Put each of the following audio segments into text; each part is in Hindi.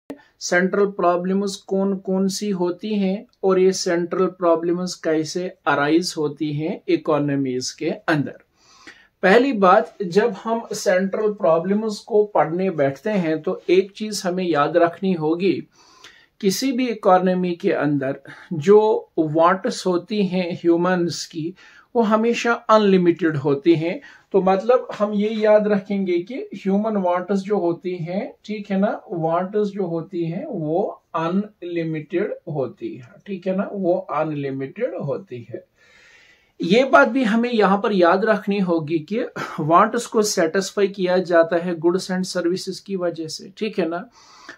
सेंट्रल प्रॉब्लम्स कौन कौन सी होती हैं और ये सेंट्रल प्रॉब्लम्स कैसे अराइज होती हैं इकोनॉमीज के अंदर। पहली बात, जब हम सेंट्रल प्रॉब्लम्स को पढ़ने बैठते हैं तो एक चीज हमें याद रखनी होगी, किसी भी इकोनॉमी के अंदर जो वांट्स होती हैं ह्यूमंस की वो हमेशा अनलिमिटेड होती हैं। तो मतलब हम ये याद रखेंगे कि ह्यूमन वांट्स जो होती हैं, ठीक है ना, वांट्स जो होती हैं वो अनलिमिटेड होती है, ठीक है ना, वो अनलिमिटेड होती है। ये बात भी हमें यहां पर याद रखनी होगी कि वांट्स को सेटिस्फाई किया जाता है गुड्स एंड सर्विसेज की वजह से, ठीक है ना।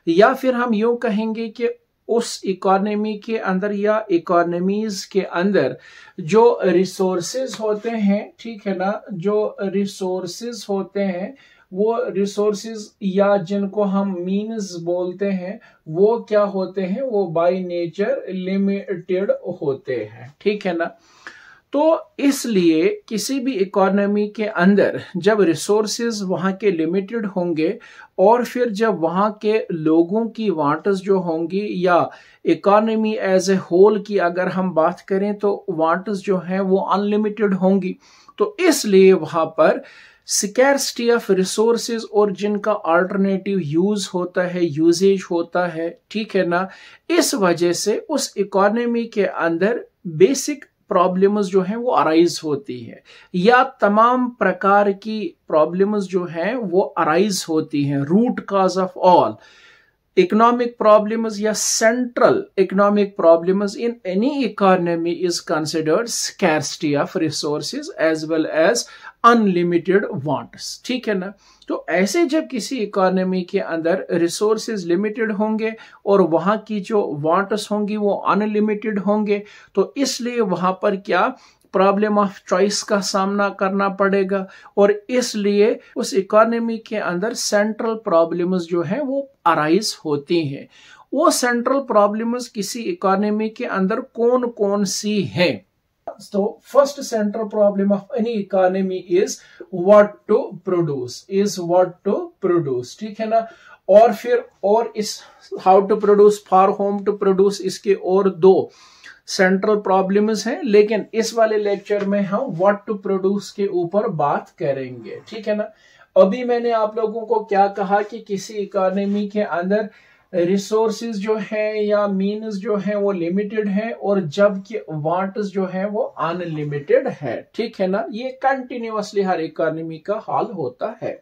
या फिर हम यूं कहेंगे कि उस इकोनॉमी के अंदर या इकोनॉमीज के अंदर जो रिसोर्सेज होते हैं, ठीक है ना, जो रिसोर्सेज होते हैं वो रिसोर्सेज या जिनको हम मीन्स बोलते हैं वो क्या होते हैं, वो बाय नेचर लिमिटेड होते हैं, ठीक है ना। तो इसलिए किसी भी इकोनॉमी के अंदर जब रिसोर्सेज वहां के लिमिटेड होंगे और फिर जब वहां के लोगों की वांट्स जो होंगी या इकोनॉमी एज ए होल की अगर हम बात करें तो वांट्स जो हैं वो अनलिमिटेड होंगी, तो इसलिए वहां पर स्कैर्सिटी ऑफ रिसोर्सेज और जिनका अल्टरनेटिव यूज होता है, यूजेज होता है, ठीक है ना, इस वजह से उस इकोनॉमी के अंदर बेसिक प्रॉब्लम्स जो हैं वो अराइज होती है या तमाम प्रकार की प्रॉब्लम्स जो हैं वो अराइज होती हैं। Root cause of all economic problems या central economic problems in any economy is considered scarcity of resources as well as unlimited wants, ठीक है ना। तो ऐसे जब किसी इकोनॉमी के अंदर रिसोर्सेज लिमिटेड होंगे और वहां की जो वांट्स होंगी वो अनलिमिटेड होंगे, तो इसलिए वहां पर क्या प्रॉब्लम ऑफ चॉइस का सामना करना पड़ेगा और इसलिए उस इकोनॉमी के अंदर सेंट्रल प्रॉब्लम्स जो हैं वो अराइज होती हैं। वो सेंट्रल प्रॉब्लम्स किसी इकोनॉमी के अंदर कौन कौन सी हैं? So first central problem of any economy is what to produce, ठीक है ना। और फिर और इस how to produce, for whom to produce, इसके और दो सेंट्रल प्रॉब्लम्स हैं, लेकिन इस वाले लेक्चर में हम what to produce के ऊपर बात करेंगे, ठीक है ना। अभी मैंने आप लोगों को क्या कहा कि किसी इकोनॉमी के अंदर रिसोर्सेज जो है या मीन्स जो है वो लिमिटेड है और जबकि वांट्स जो है वो अनलिमिटेड है, ठीक है ना। ये कंटिन्यूअसली हर इकोनॉमी का हाल होता है।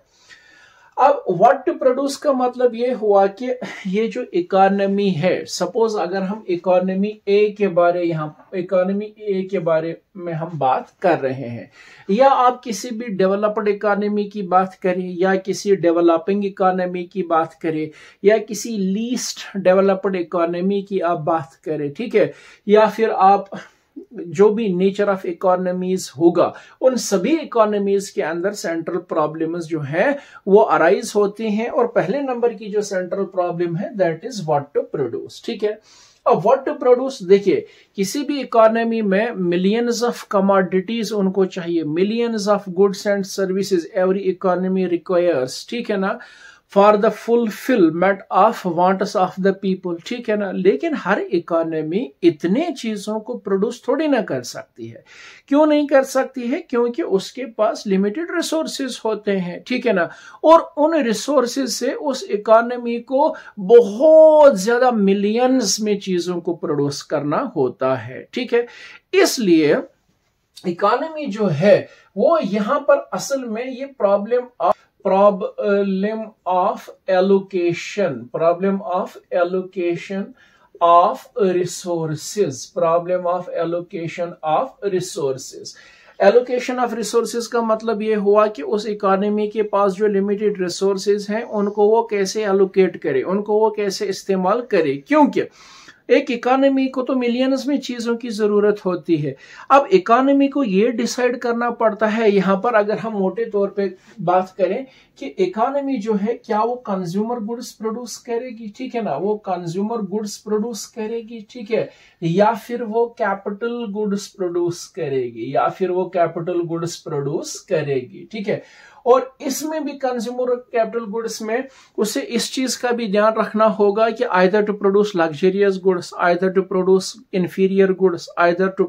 अब व्हाट टू प्रोड्यूस का मतलब ये हुआ कि ये जो इकोनॉमी है, सपोज अगर हम इकोनॉमी ए के बारे में हम बात कर रहे हैं या आप किसी भी डेवलप्ड इकोनॉमी की बात करें या किसी डेवलपिंग इकोनॉमी की बात करें या किसी लीस्ट डेवलप्ड इकोनॉमी की आप बात करें, ठीक है, या फिर आप जो भी नेचर ऑफ इकोनॉमीज होगा उन सभी इकोनॉमीज के अंदर सेंट्रल प्रॉब्लम्स जो है वो अराइज होती हैं और पहले नंबर की जो सेंट्रल प्रॉब्लम है that is what to produce, ठीक है। अब व्हाट टू प्रोड्यूस, देखिए किसी भी इकोनॉमी में मिलियंस ऑफ कमोडिटीज उनको चाहिए, millions of goods and services every economy requires, ठीक है ना, for the fulfilment of wants of the people, ठीक है ना। लेकिन हर इकोनॉमी इतने चीजों को प्रोड्यूस थोड़ी ना कर सकती है। क्यों नहीं कर सकती है? क्योंकि उसके पास लिमिटेड रिसोर्सेज होते हैं, ठीक है ना, और उन रिसोर्सेज से उस इकोनॉमी को बहुत ज्यादा मिलियंस में चीजों को प्रोड्यूस करना होता है, ठीक है। इसलिए इकोनॉमी जो है वो यहां पर असल में ये problem of allocation of resources का मतलब ये हुआ कि उस इकोनॉमी के पास जो लिमिटेड रिसोर्सेज हैं उनको वो कैसे एलोकेट करे, उनको वो कैसे इस्तेमाल करे, क्योंकि एक इकोनॉमी को तो मिलियंस में चीजों की जरूरत होती है। अब इकोनॉमी को ये डिसाइड करना पड़ता है, यहां पर अगर हम मोटे तौर पे बात करें कि इकोनॉमी जो है क्या वो कंज्यूमर गुड्स प्रोड्यूस करेगी, ठीक है ना, वो कंज्यूमर गुड्स प्रोड्यूस करेगी, ठीक है, या फिर वो कैपिटल गुड्स प्रोड्यूस करेगी, ठीक है। और इसमें भी कंज्यूमर कैपिटल गुड्स में उसे इस चीज का भी ध्यान रखना होगा कि either to produce luxurious goods, either to produce inferior goods, either to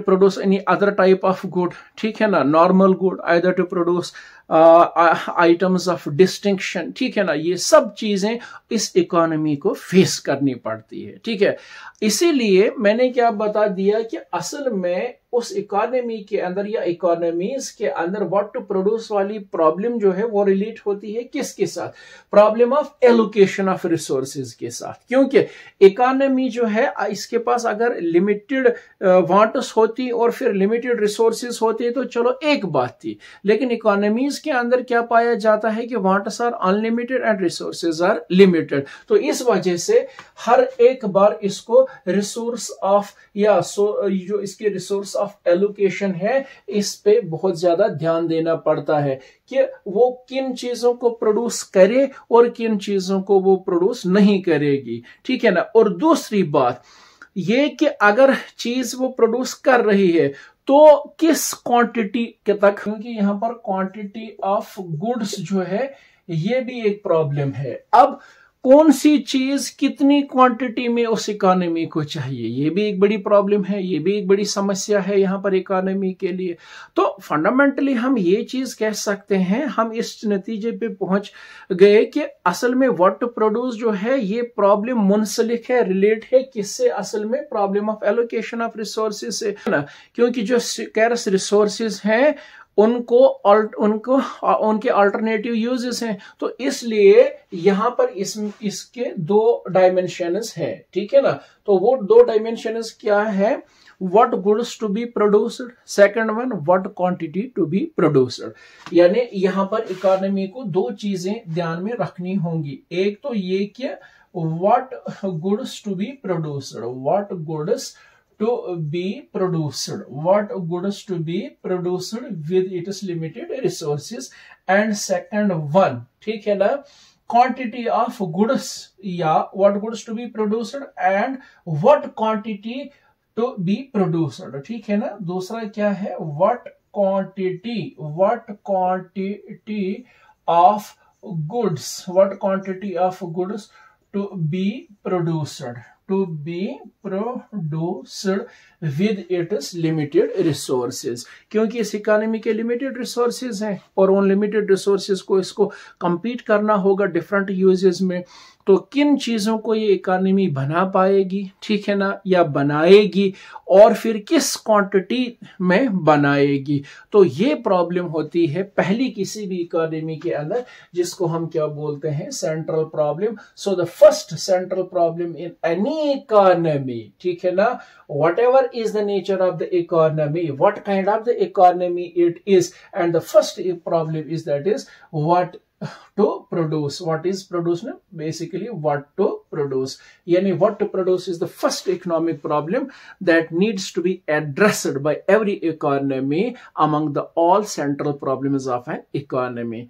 produce any other type of good, ठीक है ना, normal good, either to produce items of distinction, ठीक है ना, ये सब चीजें इस इकोनॉमी को फेस करनी पड़ती है, ठीक है। इसीलिए मैंने क्या बता दिया कि असल में उस इकोनॉमी के अंदर या इकोनॉमीज के अंदर व्हाट टू प्रोड्यूस वाली प्रॉब्लम जो है वो रिलेट होती है किसके साथ, problem of allocation of resources के साथ। क्योंकि इकोनॉमी जो है इसके पास अगर लिमिटेड वांट्स होती और फिर लिमिटेड रिसोर्सेज होते तो चलो एक बात थी, लेकिन इकोनॉमीज के अंदर क्या पाया जाता है कि wants are unlimited and resources are limited. तो इस वजह से हर एक बार इसको रिसोर्स ऑफ या जो इसके रिसोर्स ऑफ एलोकेशन है इस पे बहुत ज्यादा ध्यान देना पड़ता है कि वो किन चीजों को प्रोड्यूस करे और किन चीजों को वो प्रोड्यूस नहीं करेगी, ठीक है ना। और दूसरी बात ये कि अगर चीज वो प्रोड्यूस कर रही है तो किस क्वांटिटी के तक, क्योंकि यहां पर क्वांटिटी ऑफ गुड्स जो है ये भी एक प्रॉब्लम है। अब कौन सी चीज कितनी क्वांटिटी में उस इकोनॉमी को चाहिए, ये भी एक बड़ी प्रॉब्लम है, ये भी एक बड़ी समस्या है यहां पर इकोनॉमी के लिए। तो फंडामेंटली हम ये चीज कह सकते हैं, हम इस नतीजे पे पहुंच गए कि असल में व्हाट टू प्रोड्यूस जो है ये प्रॉब्लम मुंसलिक है, रिलेट है किससे, असल में problem of allocation of resources से ना, क्योंकि जो स्कैर्स रिसोर्सेज हैं उनके अल्टरनेटिव यूजेस हैं। तो इसलिए यहां पर इसके दो डायमेंशंस हैं, ठीक है ना। तो वो दो डायमेंशंस क्या है, what goods to be produced, second one what quantity to be produced। यानी यहां पर इकोनॉमी को दो चीजें ध्यान में रखनी होंगी, एक तो ये कि what goods to be produced, what goods to be produced, what goods to be produced with its limited resources, and second one, ठीक है ना, quantity of goods या what goods to be produced and what quantity to be produced, ठीक है ना। दूसरा क्या है, what quantity of goods, what quantity of goods to be produced with its limited resources, क्योंकि इस इकोनॉमी के लिमिटेड रिसोर्सेज हैं और उन लिमिटेड रिसोर्सेज को इसको compete करना होगा डिफरेंट यूजेस में। तो किन चीजों को ये इकोनॉमी बना पाएगी, ठीक है ना, या बनाएगी, और फिर किस क्वांटिटी में बनाएगी। तो ये प्रॉब्लम होती है पहली किसी भी इकोनॉमी के अंदर, जिसको हम क्या बोलते हैं, central problem. So the first central problem in any economy, ठीक है ना, whatever is the nature of the economy, what kind of the economy it is, and the first problem is that is what to produce, what is produce, basically what to produce, yani what to produce is the first economic problem that needs to be addressed by every economy among the all central problems of an economy।